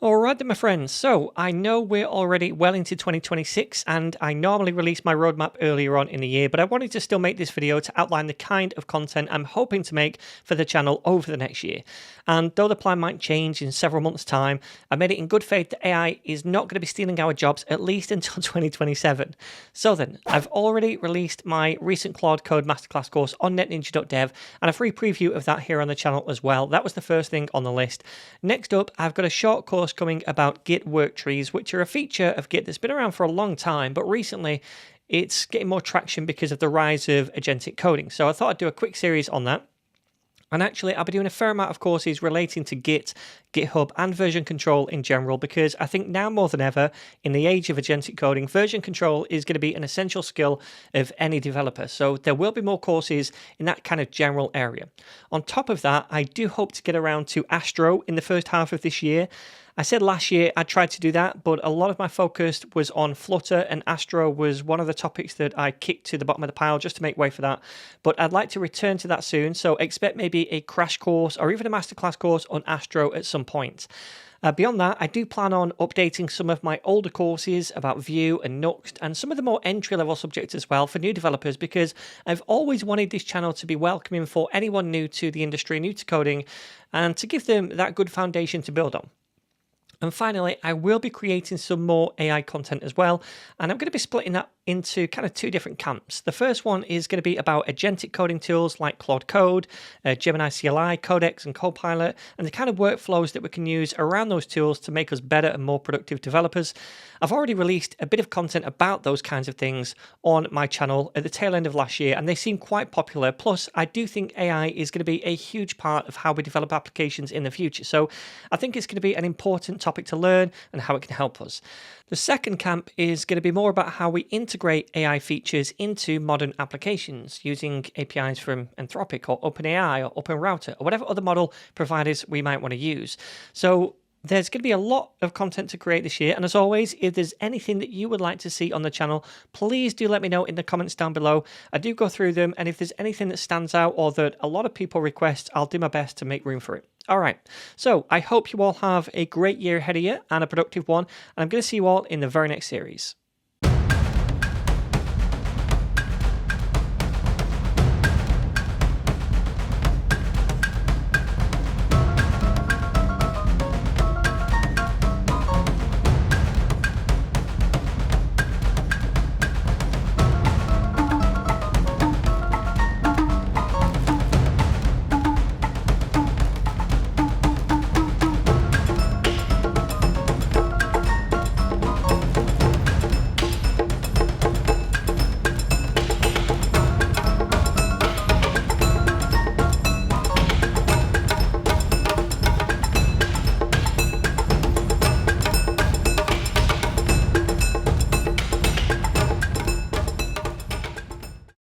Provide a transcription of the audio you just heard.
Alright then my friends, so I know we're already well into 2026 and I normally release my roadmap earlier on in the year, but I wanted to still make this video to outline the kind of content I'm hoping to make for the channel over the next year. And though the plan might change in several months' time, I made it in good faith that AI is not going to be stealing our jobs at least until 2027. So then, I've already released my recent Claude Code Masterclass course on netninja.dev and a free preview of that here on the channel as well. That was the first thing on the list. Next up, I've got a short course coming about Git worktrees, which are a feature of Git that's been around for a long time, but recently it's getting more traction because of the rise of agentic coding. So I thought I'd do a quick series on that. And actually, I'll be doing a fair amount of courses relating to Git, GitHub, and version control in general, because I think now more than ever, in the age of agentic coding, version control is going to be an essential skill of any developer. So there will be more courses in that kind of general area. On top of that, I do hope to get around to Astro in the first half of this year. I said last year I tried to do that, but a lot of my focus was on Flutter, and Astro was one of the topics that I kicked to the bottom of the pile just to make way for that. But I'd like to return to that soon, so expect maybe a crash course or even a masterclass course on Astro at some point. Beyond that, I do plan on updating some of my older courses about Vue and Nuxt and some of the more entry-level subjects as well for new developers, because I've always wanted this channel to be welcoming for anyone new to the industry, new to coding, and to give them that good foundation to build on. And finally, I will be creating some more AI content as well, and I'm going to be splitting that into kind of two different camps. The first one is going to be about agentic coding tools like Claude Code, Gemini CLI, Codex, and Copilot, and the kind of workflows that we can use around those tools to make us better and more productive developers. I've already released a bit of content about those kinds of things on my channel at the tail end of last year, and they seem quite popular. Plus, I do think AI is going to be a huge part of how we develop applications in the future. So I think it's going to be an important topic to learn and how it can help us. The second camp is going to be more about how we integrate AI features into modern applications using APIs from Anthropic or OpenAI or OpenRouter or whatever other model providers we might want to use. So there's going to be a lot of content to create this year, and as always, if there's anything that you would like to see on the channel, please do let me know in the comments down below. I do go through them, and if there's anything that stands out or that a lot of people request, I'll do my best to make room for it. All right, so I hope you all have a great year ahead of you and a productive one, and I'm going to see you all in the very next series.